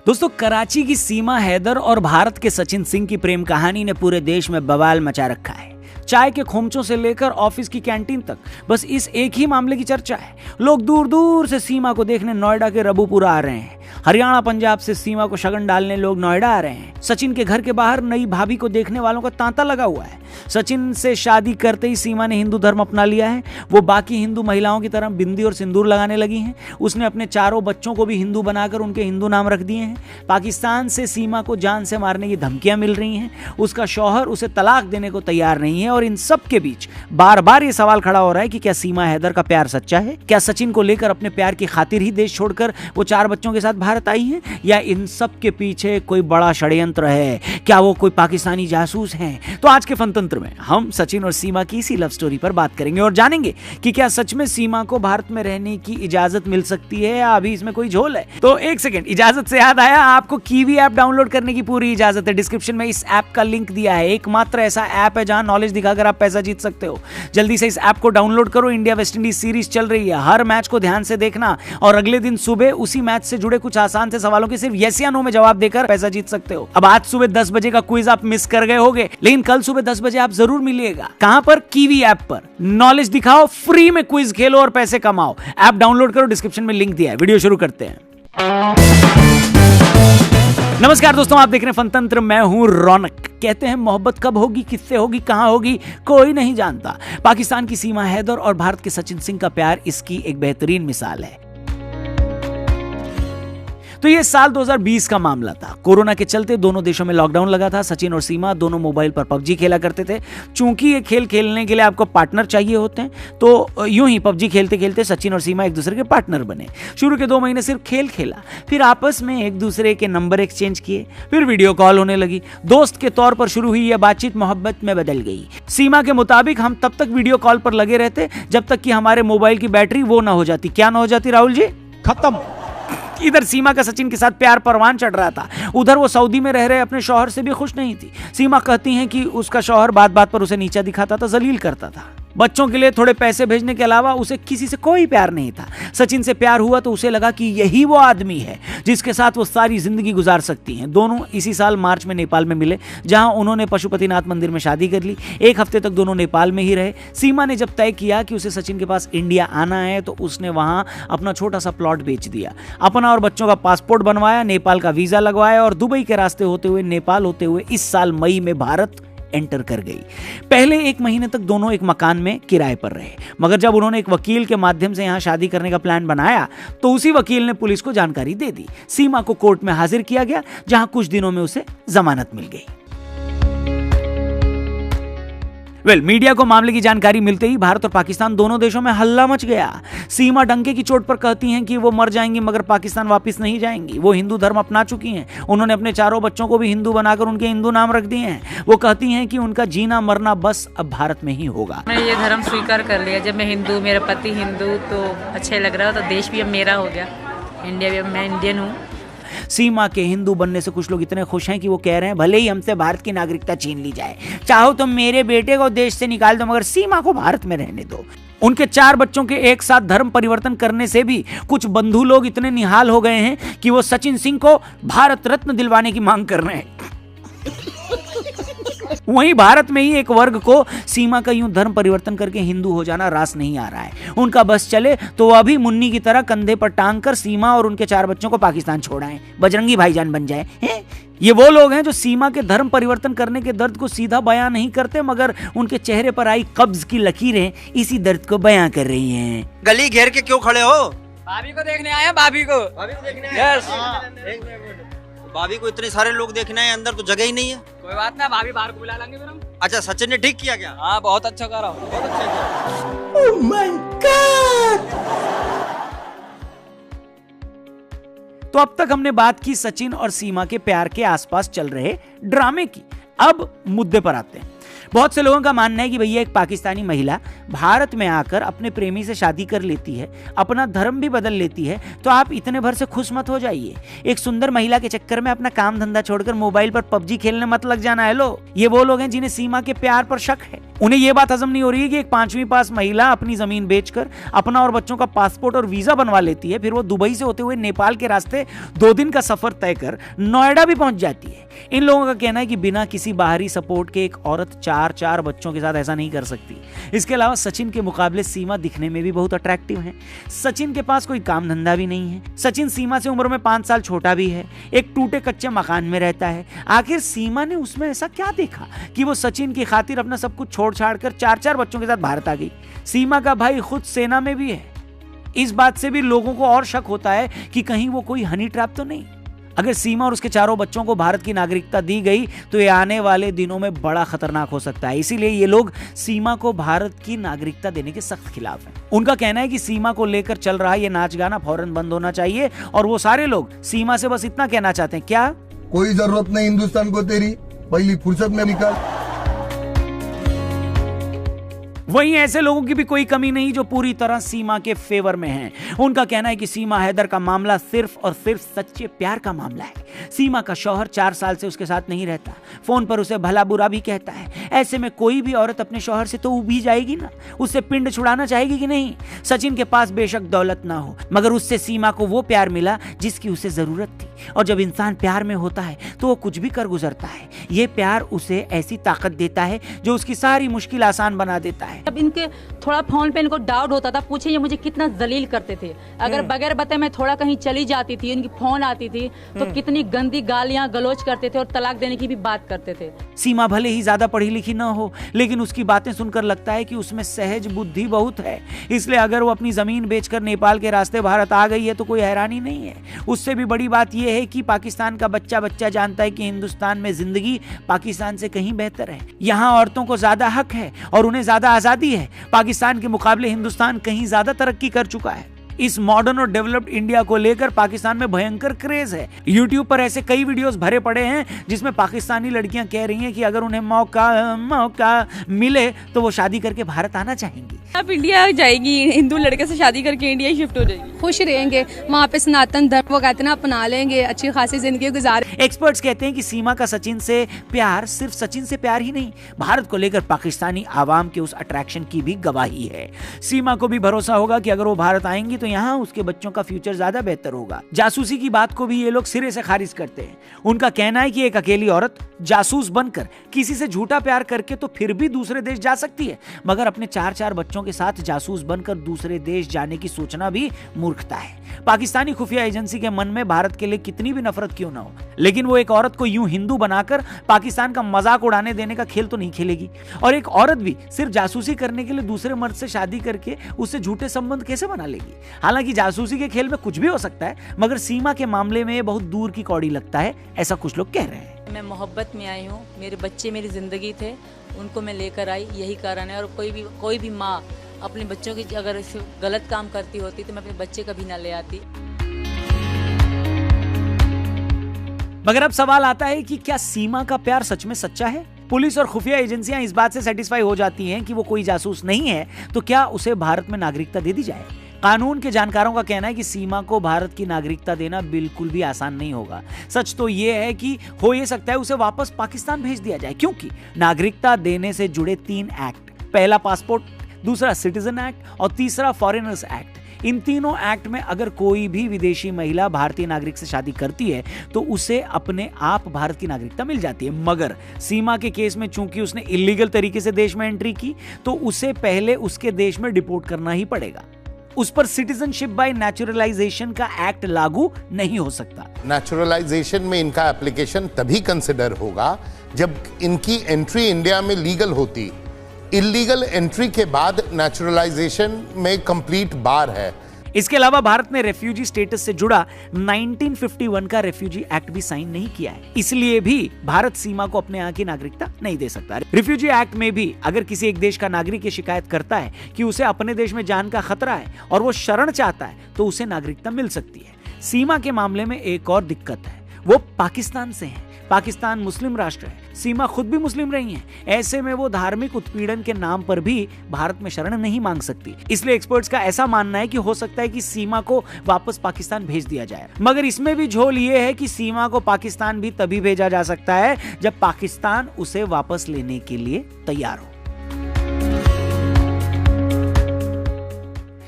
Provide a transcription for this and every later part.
दोस्तों, कराची की सीमा हैदर और भारत के सचिन सिंह की प्रेम कहानी ने पूरे देश में बवाल मचा रखा है। चाय के खोमचों से लेकर ऑफिस की कैंटीन तक बस इस एक ही मामले की चर्चा है। लोग दूर दूर से सीमा को देखने नोएडा के रबूपुरा आ रहे हैं। हरियाणा पंजाब से सीमा को शगन डालने लोग नोएडा आ रहे हैं। सचिन के घर के बाहर नई भाभी को देखने वालों का तांता लगा हुआ है। सचिन से शादी करते ही सीमा ने हिंदू धर्म अपना लिया है। वो बाकी हिंदू महिलाओं की तरह बिंदी और सिंदूर लगाने लगी हैं। उसने अपने चारों बच्चों को भी हिंदू बनाकर उनके हिंदू नाम रख दिए हैं। पाकिस्तान से सीमा को जान से मारने की धमकियां मिल रही हैं। उसका शौहर उसे तलाक देने को तैयार नहीं है। और इन सब के बीच बार बार ये सवाल खड़ा हो रहा है कि क्या सीमा हैदर का प्यार सच्चा है? क्या सचिन को लेकर अपने प्यार की खातिर ही देश छोड़कर वो 4 बच्चों के साथ भारत आई हैं? या इन सब के पीछे कोई बड़ा षड्यंत्र है? क्या वो कोई पाकिस्तानी जासूस हैं? तो आज के फनतंत्र में हम सचिन और सीमा की इसी लव स्टोरी पर बात करेंगे और जानेंगे कि क्या सच में सीमा को भारत में रहने की इजाजत मिल सकती है या अभी इसमें कोई झोल है। तो एक सेकंड, इजाजत से याद आया, आपको कीवी ऐप डाउनलोड करने की पूरी इजाजत है। डिस्क्रिप्शन में इस ऐप का लिंक दिया है। एकमात्र ऐसा ऐप है जहां नॉलेज दिखाकर आप पैसा जीत सकते हो। जल्दी से इस ऐप को डाउनलोड करो। इंडिया वेस्ट इंडीज सीरीज चल रही है। हर मैच को ध्यान से देखना और अगले दिन सुबह उसी मैच से जुड़े कुछ आसान से सवालों के सिर्फ यस या नो में जवाब देकर पैसा जीत सकते हो। अब आज सुबह 10 बजे का क्विज आप मिस कर गए होंगे, लेकिन कल सुबह 10 बजे आप जरूर मिलिएगा। कहां पर? कीवी ऐप पर। नॉलेज दिखाओ, फ्री में क्विज खेलो और पैसे कमाओ। ऐप डाउनलोड करो, डिस्क्रिप्शन में लिंक दिया है। वीडियो शुरू करते हैं। नमस्कार दोस्तों, आप देख रहे हैं फनतंत्र। मैं हूं रौनक। कहते हैं मोहब्बत कब होगी, किससे होगी, कहां होगी, कोई नहीं जानता। पाकिस्तान की सीमा हैदर और भारत के सचिन सिंह का प्यार इसकी एक बेहतरीन मिसाल है। तो ये साल 2020 का मामला था। कोरोना के चलते दोनों देशों में लॉकडाउन लगा था। सचिन और सीमा दोनों मोबाइल पर पबजी खेला करते थे। चूंकि ये खेल खेलने के लिए आपको पार्टनर चाहिए होते हैं, तो यूं ही पबजी खेलते खेलते सचिन और सीमा एक दूसरे के पार्टनर बने। शुरू के 2 महीने सिर्फ खेल खेला, फिर आपस में एक दूसरे के नंबर एक्सचेंज किए, फिर वीडियो कॉल होने लगी। दोस्त के तौर पर शुरू हुई यह बातचीत मोहब्बत में बदल गई। सीमा के मुताबिक हम तब तक वीडियो कॉल पर लगे रहते जब तक कि हमारे मोबाइल की बैटरी वो ना हो जाती। क्या ना हो जाती राहुल जी? खत्म। इधर सीमा का सचिन के साथ प्यार परवान चढ़ रहा था। उधर वो सऊदी में रह रहे अपने शौहर से भी खुश नहीं थी। सीमा कहती हैं कि उसका शौहर बात बात पर उसे नीचा दिखाता था, जलील करता था। बच्चों के लिए थोड़े पैसे भेजने के अलावा उसे किसी से कोई प्यार नहीं था। सचिन से प्यार हुआ तो उसे लगा कि यही वो आदमी है जिसके साथ वो सारी जिंदगी गुजार सकती हैं। दोनों इसी साल मार्च में नेपाल में मिले, जहां उन्होंने पशुपतिनाथ मंदिर में शादी कर ली। 1 हफ्ते तक दोनों नेपाल में ही रहे। सीमा ने जब तय किया कि उसे सचिन के पास इंडिया आना है तो उसने वहां अपना छोटा सा प्लॉट बेच दिया, अपना और बच्चों का पासपोर्ट बनवाया, नेपाल का वीजा लगवाया और दुबई के रास्ते होते हुए नेपाल होते हुए इस साल मई में भारत एंटर कर गई। पहले 1 महीने तक दोनों एक मकान में किराए पर रहे, मगर जब उन्होंने एक वकील के माध्यम से यहां शादी करने का प्लान बनाया तो उसी वकील ने पुलिस को जानकारी दे दी। सीमा को कोर्ट में हाजिर किया गया, जहां कुछ दिनों में उसे जमानत मिल गई। मीडिया को मामले की जानकारी मिलते ही भारत और पाकिस्तान दोनों देशों में हल्ला मच गया। सीमा डंके की चोट पर कहती हैं कि वो मर जाएंगी मगर पाकिस्तान वापस नहीं जाएंगी। वो हिंदू धर्म अपना चुकी हैं। उन्होंने अपने चारों बच्चों को भी हिंदू बनाकर उनके हिंदू नाम रख दिए हैं। वो कहती हैं कि उनका जीना मरना बस अब भारत में ही होगा। मैंने ये धर्म स्वीकार कर लिया। जब मैं हिंदू, मेरा पति हिंदू, तो अच्छा लग रहा, तो देश भी अब मेरा हो गया। इंडिया भी अब मैं इंडियन हूँ। सीमा के हिंदू बनने से कुछ लोग इतने खुश हैं कि वो कह रहे हैं भले ही हमसे भारत की नागरिकता छीन ली जाए, चाहो तो मेरे बेटे को देश से निकाल दो, मगर सीमा को भारत में रहने दो। उनके 4 बच्चों के एक साथ धर्म परिवर्तन करने से भी कुछ बंधु लोग इतने निहाल हो गए हैं कि वो सचिन सिंह को भारत रत्न दिलवाने की मांग कर रहे हैं। वहीं भारत में ही एक वर्ग को सीमा का यूं धर्म परिवर्तन करके हिंदू हो जाना रास नहीं आ रहा है। उनका बस चले तो वो अभी मुन्नी की तरह कंधे पर टांग कर सीमा और उनके 4 बच्चों को पाकिस्तान छोड़ाएं, बजरंगी भाईजान बन जाए। ये वो लोग हैं जो सीमा के धर्म परिवर्तन करने के दर्द को सीधा बयां नहीं करते, मगर उनके चेहरे पर आई कब्ज की लकीरें इसी दर्द को बयां कर रही हैं। गली घेर के क्यों खड़े हो? भाभी को देखने आया। भाभी को देखने आया। भाभी को इतने सारे लोग देखने आए, अंदर तो जगह ही नहीं है। कोई बात ना, भाभी बाहर को बुला लेंगे फिर हम। अच्छा, सचिन ने ठीक किया क्या? हाँ, बहुत अच्छा कर रहा हूँ। बहुत अच्छा किया। Oh my God! तो अब तक हमने बात की सचिन और सीमा के प्यार के आसपास चल रहे ड्रामे की। अब मुद्दे पर आते हैं। बहुत से लोगों का मानना है कि भैया एक पाकिस्तानी महिला भारत में आकर अपने प्रेमी से शादी कर लेती है, अपना धर्म भी बदल लेती है, तो आप इतने भर से खुश मत हो जाइए। एक सुंदर महिला के चक्कर में अपना काम धंधा छोड़कर मोबाइल पर पबजी खेलने मत लग जाना। हेलो, ये वो लोग हैं जिन्हें सीमा के प्यार पर शक है। उन्हें यह बात हजम नहीं हो रही है कि एक 5वीं पास महिला अपनी जमीन बेचकर अपना और बच्चों का पासपोर्ट और वीजा बनवा लेती है, फिर वो दुबई से होते हुए नेपाल के रास्ते 2 दिन का सफर तय कर नोएडा भी पहुंच जाती है। इन लोगों का कहना है कि बिना किसी बाहरी सपोर्ट के एक औरत 4 बच्चों के साथ ऐसा नहीं कर सकती। इसके अलावा सचिन के मुकाबले सीमा दिखने में भी बहुत अट्रैक्टिव है। सचिन के पास कोई काम धंधा भी नहीं है। सचिन सीमा से उम्र में 5 साल छोटा भी है, एक टूटे कच्चे मकान में रहता है। आखिर सीमा ने उसमें ऐसा क्या देखा कि वो सचिन की खातिर अपना सब कुछ छोड़ छाड़ कर 4 बच्चों के साथ भारत आ गई। सीमा का भाई खुद सेना में भी है। इस बात से भी लोगों को और शक होता है कि कहीं वो कोई हनी ट्रैप तो नहीं। अगर सीमा और उसके 4 बच्चों को भारत की नागरिकता दी गई तो ये आने वाले दिनों में बड़ा खतरनाक हो सकता है। इसीलिए ये लोग सीमा को भारत की नागरिकता देने के सख्त खिलाफ हैं। उनका कहना है कि सीमा को लेकर चल रहा ये नाच गाना फौरन बंद होना चाहिए और वो सारे लोग सीमा से बस इतना कहना चाहते हैं, क्या कोई जरूरत नहीं हिंदुस्तान को तेरी, पहली फुर्सत में निकाल। वहीं ऐसे लोगों की भी कोई कमी नहीं जो पूरी तरह सीमा के फेवर में हैं। उनका कहना है कि सीमा हैदर का मामला सिर्फ और सिर्फ सच्चे प्यार का मामला है। सीमा का शौहर 4 साल से उसके साथ नहीं रहता, फोन पर उसे भला बुरा भी कहता है। ऐसे में कोई भी औरत अपने शौहर से तो उभी जाएगी ना, उससे पिंड छुड़ाना चाहेगी कि नहीं। सचिन के पास बेशक दौलत ना हो, मगर उससे सीमा को वो प्यार मिला जिसकी उसे जरूरत थी। और जब इंसान प्यार में होता है तो वो कुछ भी कर गुजरता है। ये प्यार उसे ऐसी ताकत देता है जो उसकी सारी मुश्किल आसान बना देता है। अब इनके थोड़ा फोन पे इनको डाउट होता था, पूछे ये मुझे कितना जलील करते थे। अगर बगैर बताए मैं थोड़ा कहीं चली जाती थी, इनकी फोन आती थी तो कितनी गंदी गालियां गलोच करते थे और तलाक देने की भी बात करते थे। सीमा भले ही ज्यादा पढ़ी लिखी ना हो, लेकिन उसकी बातें सुनकर लगता है कि उसमें सहज बुद्धि बहुत है। इसलिए अगर वो अपनी जमीन बेचकर नेपाल के रास्ते भारत आ गई है तो कोई हैरानी नहीं है। उससे भी बड़ी बात यह है कि पाकिस्तान का बच्चा जानता है कि हिंदुस्तान में जिंदगी पाकिस्तान से कहीं बेहतर है। यहाँ औरतों को ज्यादा हक है और उन्हें ज्यादा आजादी है। पाकिस्तान के मुकाबले हिंदुस्तान कहीं ज्यादा तरक्की कर चुका है। इस मॉडर्न और डेवलप्ड इंडिया को लेकर पाकिस्तान में भयंकर क्रेज है। YouTube पर ऐसे कई वीडियोस भरे पड़े हैं जिसमें पाकिस्तानी लड़कियां कह रही हैं कि अगर उन्हें मौका मिले तो वो शादी करके भारत आना चाहेंगी। अब इंडिया जाएगी, हिंदू लड़के से शादी करके इंडिया शिफ्ट हो जाएगी, खुश रहेंगे वहाँ पे, सनातन धर्म वो कहते हैं ना अपना लेंगे, अच्छी खासी जिंदगी गुजारे। एक्सपर्ट्स कहते हैं कि सीमा का सचिन से प्यार सिर्फ सचिन से प्यार ही नहीं, भारत को लेकर पाकिस्तानी आवाम के उस अट्रैक्शन की भी गवाही है। सीमा को भी भरोसा होगा कि अगर वो भारत आएंगी तो यहाँ उसके बच्चों का फ्यूचर ज्यादा बेहतर होगा। जासूसी की बात को भी ये लोग सिरे से खारिज करते हैं। उनका कहना है कि एक अकेली औरत जासूस बनकर किसी से झूठा प्यार करके तो फिर भी दूसरे देश जा सकती है, मगर अपने 4 बच्चों के साथ जासूस बनकर दूसरे देश जाने की सोचना भी मूर्खता है। पाकिस्तानी खुफिया एजेंसी के मन में भारत के लिए कितनी भी नफरत क्यों ना हो, लेकिन वो एक औरत को यूं हिंदू बनाकर पाकिस्तान का मजाक उड़ाने देने का खेल तो नहीं खेलेगी। और एक औरत भी सिर्फ जासूसी करने के लिए दूसरे मर्द से शादी करके उससे झूठे संबंध कैसे बना लेगी। हालांकि जासूसी के खेल में कुछ भी हो सकता है, मगर सीमा के मामले में ये बहुत दूर की कौड़ी लगता है, ऐसा कुछ लोग कह रहे हैं। मैं मोहब्बत में आई हूँ, मेरे बच्चे मेरी जिंदगी थे, उनको मैं लेकर आई, यही कारण है। और कोई भी माँ अपने बच्चों की अगर गलत काम करती होती तो मैं अपने बच्चे कभी ना ले आती। मगर अब सवाल आता है कि क्या सीमा का प्यार सच में सच्चा है? पुलिस और खुफिया एजेंसियां इस बात से सेटिस्फाई हो जाती हैं कि वो कोई जासूस नहीं है तो क्या उसे भारत में नागरिकता दे दी जाए? कानून के जानकारों का कहना है कि सीमा को भारत की नागरिकता देना बिल्कुल भी आसान नहीं होगा। सच तो यह है कि हो ये सकता है उसे वापस पाकिस्तान भेज दिया जाए, क्योंकि नागरिकता देने से जुड़े 3 एक्ट, पहला पासपोर्ट, दूसरा सिटीजन एक्ट और तीसरा फॉरेनर्स एक्ट। इन तीनों एक्ट में अगर कोई भी विदेशी महिला भारतीय नागरिक से शादी करती है तो उसे अपने आप भारत की नागरिकता मिल जाती है। मगर सीमा के केस में चूंकि उसने इलीगल तरीके से देश में एंट्री की तो उसे पहले उसके देश में डिपोर्ट करना ही पड़ेगा। उस पर सिटीजनशिप बाय नेचुरलाइजेशन का एक्ट लागू नहीं हो सकता। नेचुरलाइजेशन में इनका एप्लीकेशन तभी कंसिडर होगा जब इनकी एंट्री इंडिया में लीगल होती। इलीगल एंट्री के बाद नेचुरलाइजेशन में कंप्लीट बार है। इसके अलावा भारत ने रेफ्यूजी स्टेटस से जुड़ा 1951 का रेफ्यूजी एक्ट भी साइन नहीं किया है, इसलिए भी भारत सीमा को अपने यहाँ की नागरिकता नहीं दे सकता। रेफ्यूजी एक्ट में भी अगर किसी एक देश का नागरिक ये शिकायत करता है कि उसे अपने देश में जान का खतरा है और वो शरण चाहता है तो उसे नागरिकता मिल सकती है। सीमा के मामले में एक और दिक्कत है, वो पाकिस्तान से है। पाकिस्तान मुस्लिम राष्ट्र है, सीमा खुद भी मुस्लिम रही है। ऐसे में वो धार्मिक उत्पीड़न के नाम पर भी भारत में शरण नहीं मांग सकती। इसलिए एक्सपर्ट्स का ऐसा मानना है कि हो सकता है कि सीमा को वापस पाकिस्तान भेज दिया जाए। मगर इसमें भी झोल ये है कि सीमा को पाकिस्तान भी तभी भेजा जा सकता है जब पाकिस्तान उसे वापस लेने के लिए तैयार हो।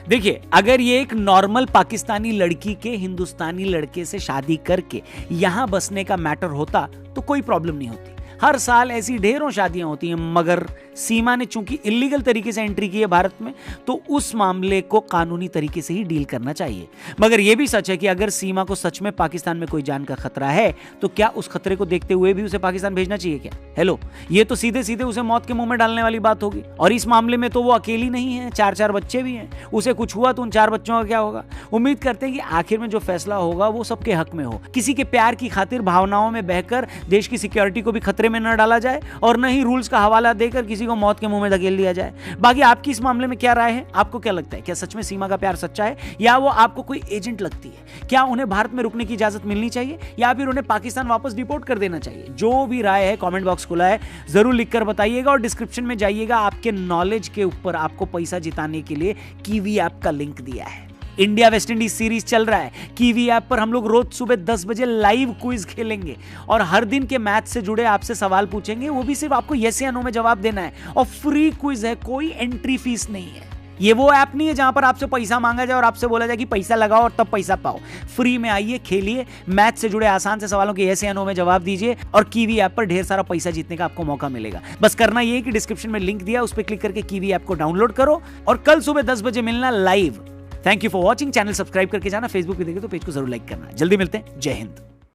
देखिए, अगर ये एक नॉर्मल पाकिस्तानी लड़की के हिंदुस्तानी लड़के से शादी करके यहां बसने का मैटर होता तो कोई प्रॉब्लम नहीं होती। हर साल ऐसी ढेरों शादियां होती हैं, मगर सीमा ने चूंकि इलीगल तरीके से एंट्री की है भारत में, तो उस मामले को कानूनी तरीके से ही डील करना चाहिए। मगर यह भी सच है कि अगर सीमा को सच में पाकिस्तान में कोई जान का खतरा है तो क्या उस खतरे को देखते हुए भी उसे पाकिस्तान भेजना चाहिए क्या? हेलो, ये तो सीधे सीधे उसे मौत के मुंह में डालने वाली बात होगी। और इस मामले में तो वो अकेली नहीं है, 4-4 बच्चे भी हैं। उसे कुछ हुआ तो उन 4 बच्चों का क्या होगा? उम्मीद करते हैं कि आखिर में जो फैसला होगा वो सबके हक में हो, किसी के प्यार की खातिर भावनाओं में बहकर देश की सिक्योरिटी को भी खतरे में न डाला जाए और न ही रूल्स का हवाला देकर किसी को मौत के मुंह में धकेल दिया जाए। बाकी आपकी इस मामले में क्या राय है? आपको क्या लगता है, क्या सच में सीमा का प्यार सच्चा है या वो आपको कोई एजेंट लगती है? क्या उन्हें भारत में रुकने की इजाजत मिलनी चाहिए या फिर उन्हें पाकिस्तान वापस डिपोर्ट कर देना चाहिए? जो भी राय है कमेंट बॉक्स खुला है, जरूर लिखकर बताइएगा और डिस्क्रिप्शन में जाइएगा, आपके नॉलेज के ऊपर आपको पैसा जिताने के लिए कीवी ऐप का लिंक दिया है। इंडिया वेस्ट इंडीज सीरीज चल रहा है। कीवी ऐप पर हम लोग रोज सुबह 10 बजे लाइव क्विज खेलेंगे और हर दिन के मैथ से जुड़े आपसे सवाल पूछेंगे, वो भी सिर्फ आपको यस या नो में जवाब देना है और फ्री क्विज है, कोई एंट्री फीस नहीं है। ये वो ऐप नहीं है जहां पर आपसे पैसा मांगा जाए और आपसे बोला जाए कि पैसा लगाओ और तब पैसा पाओ। फ्री में आइए, खेलिए, मैथ से जुड़े आसान से सवालों के यस या नो में जवाब दीजिए और कीवी ऐप पर ढेर सारा पैसा जीतने का आपको मौका मिलेगा। बस करना ये है कि डिस्क्रिप्शन में लिंक दिया, उस पर क्लिक करके कीवी ऐप को डाउनलोड करो और कल सुबह 10 बजे मिलना live. Thank you for watching. Channel subscribe करके जाना, फेसबुक पे देखे तो पेज को जरूर लाइक करना। जल्दी मिलते हैं। जय हिंद।